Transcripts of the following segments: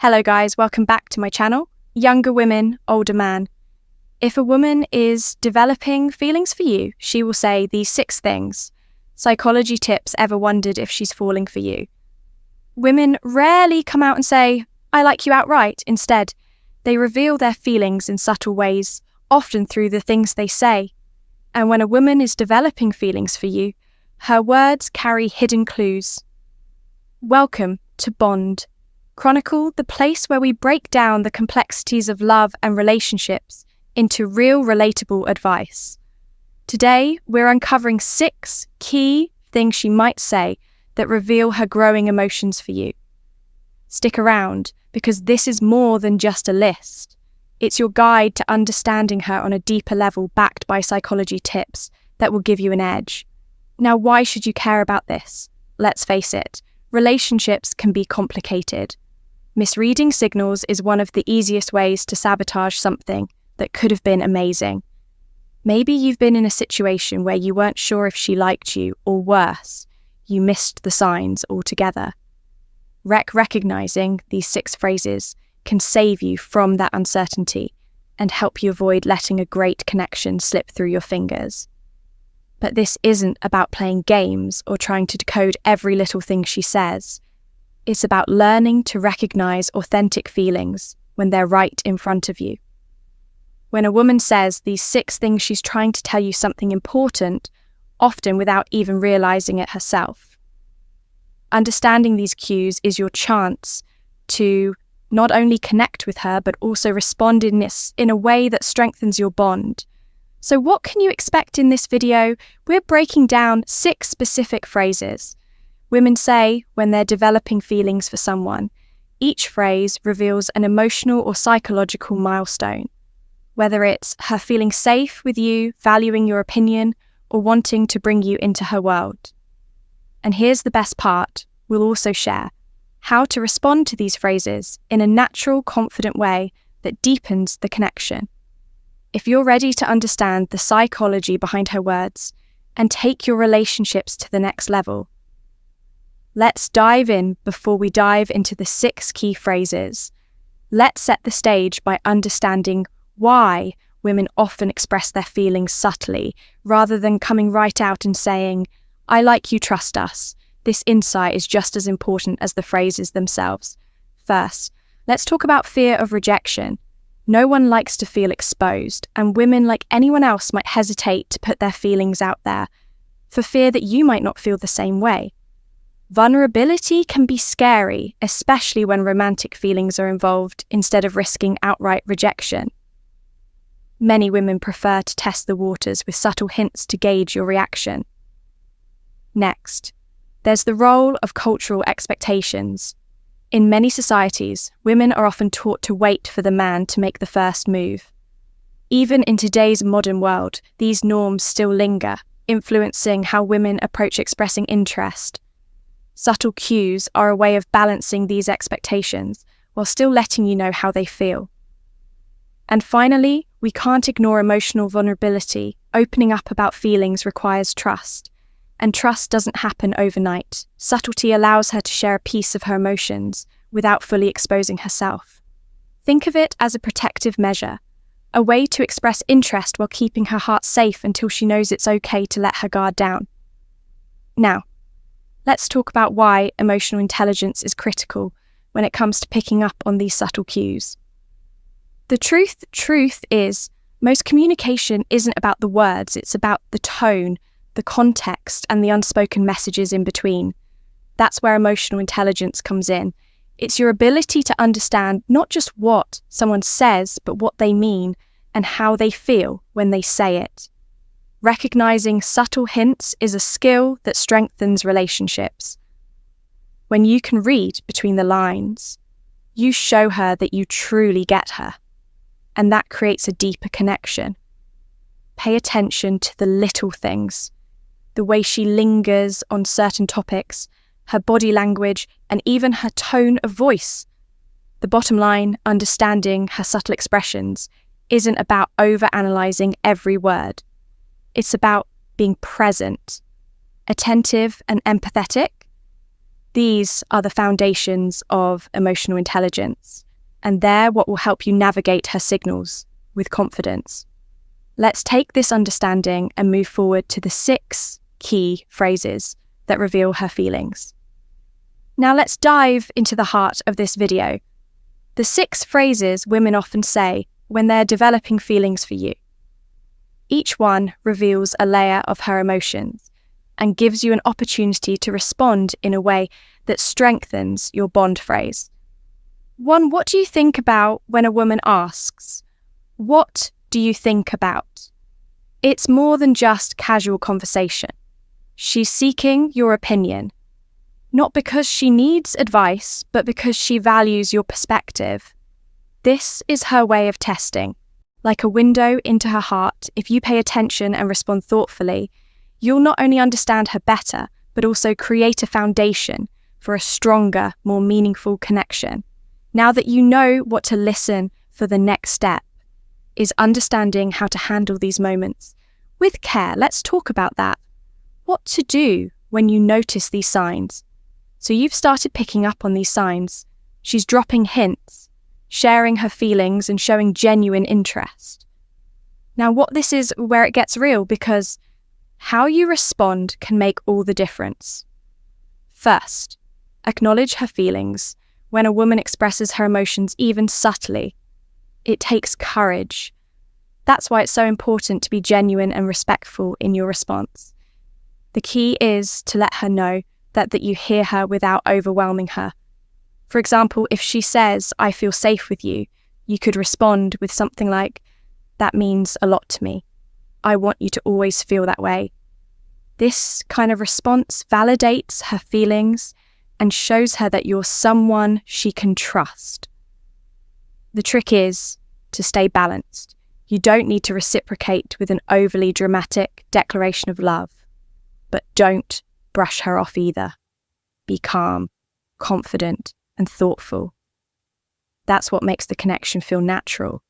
Hello guys, welcome back to my channel. Younger women, older man. If a woman is developing feelings for you, she will say these 6 things. Psychology tips ever wondered if she's falling for you? Women rarely come out and say, I like you outright. Instead, they reveal their feelings in subtle ways, often through the things they say. And when a woman is developing feelings for you, her words carry hidden clues. Welcome to Bond. Chronicle the place where we break down the complexities of love and relationships into real relatable advice. Today, we're uncovering 6 key things she might say that reveal her growing emotions for you. Stick around, because this is more than just a list. It's your guide to understanding her on a deeper level, backed by psychology tips that will give you an edge. Now, why should you care about this? Let's face it, relationships can be complicated. Misreading signals is one of the easiest ways to sabotage something that could have been amazing. Maybe you've been in a situation where you weren't sure if she liked you, or worse, you missed the signs altogether. Recognizing these 6 phrases can save you from that uncertainty and help you avoid letting a great connection slip through your fingers. But this isn't about playing games or trying to decode every little thing she says. It's about learning to recognize authentic feelings when they're right in front of you. When a woman says these 6 things, she's trying to tell you something important, often without even realizing it herself. Understanding these cues is your chance to not only connect with her, but also respond in a way that strengthens your bond. So what can you expect in this video? We're breaking down 6 specific phrases women say when they're developing feelings for someone. Each phrase reveals an emotional or psychological milestone, whether it's her feeling safe with you, valuing your opinion, or wanting to bring you into her world. And here's the best part, we'll also share how to respond to these phrases in a natural, confident way that deepens the connection. If you're ready to understand the psychology behind her words and take your relationships to the next level, let's dive in. Before we dive into the 6 key phrases, let's set the stage by understanding why women often express their feelings subtly, rather than coming right out and saying, I like you, trust us. This insight is just as important as the phrases themselves. First, let's talk about fear of rejection. No one likes to feel exposed, and women, like anyone else, might hesitate to put their feelings out there for fear that you might not feel the same way. Vulnerability can be scary, especially when romantic feelings are involved, instead of risking outright rejection. Many women prefer to test the waters with subtle hints to gauge your reaction. Next, there's the role of cultural expectations. In many societies, women are often taught to wait for the man to make the first move. Even in today's modern world, these norms still linger, influencing how women approach expressing interest. Subtle cues are a way of balancing these expectations while still letting you know how they feel. And finally, we can't ignore emotional vulnerability. Opening up about feelings requires trust, and trust doesn't happen overnight. Subtlety allows her to share a piece of her emotions without fully exposing herself. Think of it as a protective measure, a way to express interest while keeping her heart safe until she knows it's okay to let her guard down. Now, let's talk about why emotional intelligence is critical when it comes to picking up on these subtle cues. The truth is, most communication isn't about the words, it's about the tone, the context, and the unspoken messages in between. That's where emotional intelligence comes in. It's your ability to understand not just what someone says, but what they mean and how they feel when they say it. Recognizing subtle hints is a skill that strengthens relationships. When you can read between the lines, you show her that you truly get her, and that creates a deeper connection. Pay attention to the little things, the way she lingers on certain topics, her body language, and even her tone of voice. The bottom line, understanding her subtle expressions, isn't about overanalyzing every word. It's about being present, attentive and empathetic, These are the foundations of emotional intelligence, and they're what will help you navigate her signals with confidence. Let's take this understanding and move forward to the 6 key phrases that reveal her feelings. Now let's dive into the heart of this video. The 6 phrases women often say when they're developing feelings for you. Each one reveals a layer of her emotions and gives you an opportunity to respond in a way that strengthens your bond phrase. 1, what do you think about when a woman asks, "What do you think about?" It's more than just casual conversation. She's seeking your opinion, not because she needs advice, but because she values your perspective. This is her way of testing. Like a window into her heart, if you pay attention and respond thoughtfully, you'll not only understand her better, but also create a foundation for a stronger, more meaningful connection. Now that you know what to listen for, the next step is understanding how to handle these moments. With care, let's talk about that. What to do when you notice these signs. So you've started picking up on these signs. She's dropping hints, sharing her feelings and showing genuine interest. Now this is where it gets real, because how you respond can make all the difference. First, acknowledge her feelings. When a woman expresses her emotions even subtly, it takes courage. That's why it's so important to be genuine and respectful in your response. The key is to let her know that you hear her without overwhelming her. For example, if she says, "I feel safe with you," you could respond with something like, "That means a lot to me. I want you to always feel that way." This kind of response validates her feelings and shows her that you're someone she can trust. The trick is to stay balanced. You don't need to reciprocate with an overly dramatic declaration of love, but don't brush her off either. Be calm, confident, and thoughtful. That's what makes the connection feel natural.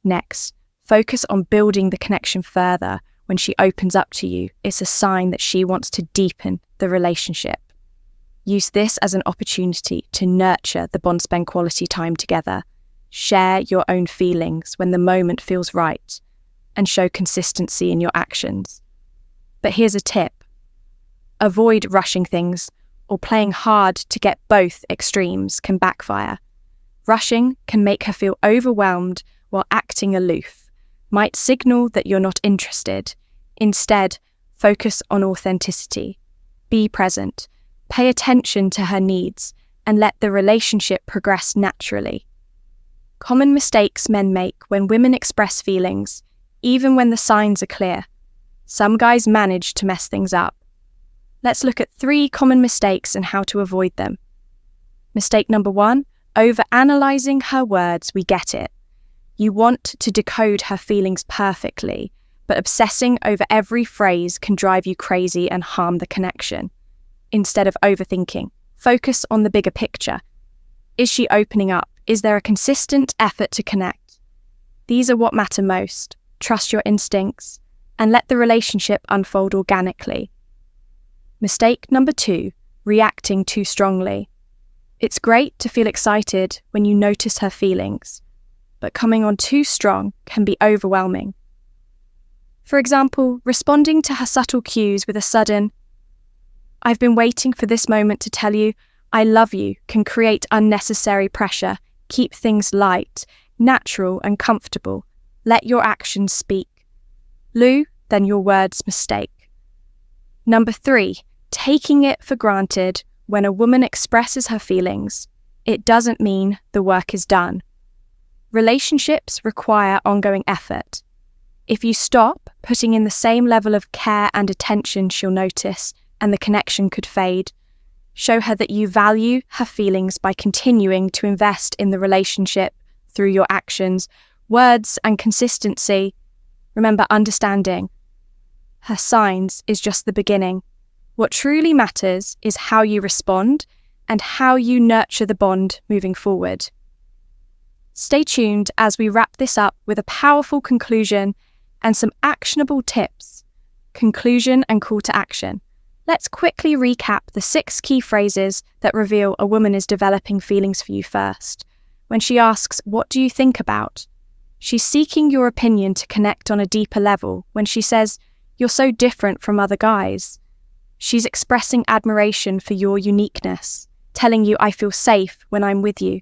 Next, focus on building the connection further. When she opens up to you, it's a sign that she wants to deepen the relationship. Use this as an opportunity to nurture the bond, spend quality time together. Share your own feelings when the moment feels right, and show consistency in your actions. But here's a tip. Avoid rushing things, or playing hard to get both extremes can backfire. Rushing can make her feel overwhelmed, while acting aloof might signal that you're not interested. Instead, focus on authenticity. Be present. Pay attention to her needs and let the relationship progress naturally. Common mistakes men make when women express feelings, even when the signs are clear. Some guys manage to mess things up. Let's look at 3 common mistakes and how to avoid them. Mistake number 1, overanalyzing her words. We get it. You want to decode her feelings perfectly, but obsessing over every phrase can drive you crazy and harm the connection. Instead of overthinking, focus on the bigger picture. Is she opening up? Is there a consistent effort to connect? These are what matter most. Trust your instincts and let the relationship unfold organically. Mistake number 2, reacting too strongly. It's great to feel excited when you notice her feelings, but coming on too strong can be overwhelming. For example, responding to her subtle cues with a sudden, "I've been waiting for this moment to tell you I love you," can create unnecessary pressure. Keep things light, natural, and comfortable. Let your actions speak. Lou, then your words mistake. Number 3, taking it for granted. When a woman expresses her feelings, it doesn't mean the work is done. Relationships require ongoing effort. If you stop putting in the same level of care and attention, she'll notice, and the connection could fade. Show her that you value her feelings by continuing to invest in the relationship through your actions, words, and consistency. Remember, understanding her signs is just the beginning. What truly matters is how you respond and how you nurture the bond moving forward. Stay tuned as we wrap this up with a powerful conclusion and some actionable tips. Conclusion and call to action. Let's quickly recap the 6 key phrases that reveal a woman is developing feelings for you first. When she asks, "What do you think about?" she's seeking your opinion to connect on a deeper level. When she says, "You're so different from other guys," she's expressing admiration for your uniqueness, telling you, "I feel safe when I'm with you."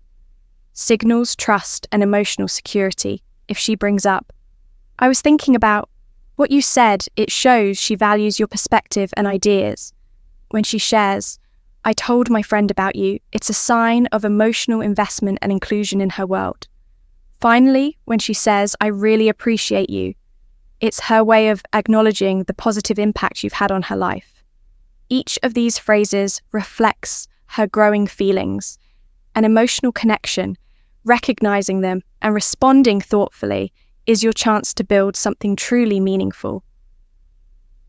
Signals trust and emotional security. If she brings up, "I was thinking about what you said," it shows she values your perspective and ideas. When she shares, "I told my friend about you," it's a sign of emotional investment and inclusion in her world. Finally, when she says, "I really appreciate you," it's her way of acknowledging the positive impact you've had on her life. Each of these phrases reflects her growing feelings, an emotional connection. Recognizing them and responding thoughtfully is your chance to build something truly meaningful.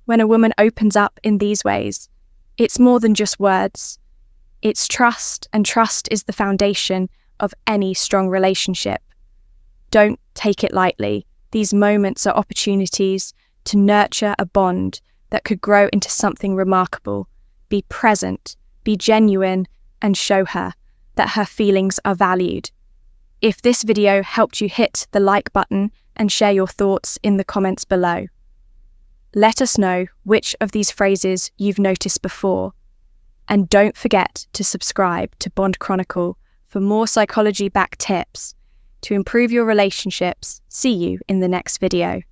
When a woman opens up in these ways, it's more than just words. It's trust, and trust is the foundation of any strong relationship. Don't take it lightly. These moments are opportunities to nurture a bond that could grow into something remarkable. Be present, be genuine, and show her that her feelings are valued. If this video helped you, hit the like button and share your thoughts in the comments below. Let us know which of these phrases you've noticed before. And don't forget to subscribe to Bond Chronicle for more psychology-backed tips to improve your relationships. See you in the next video.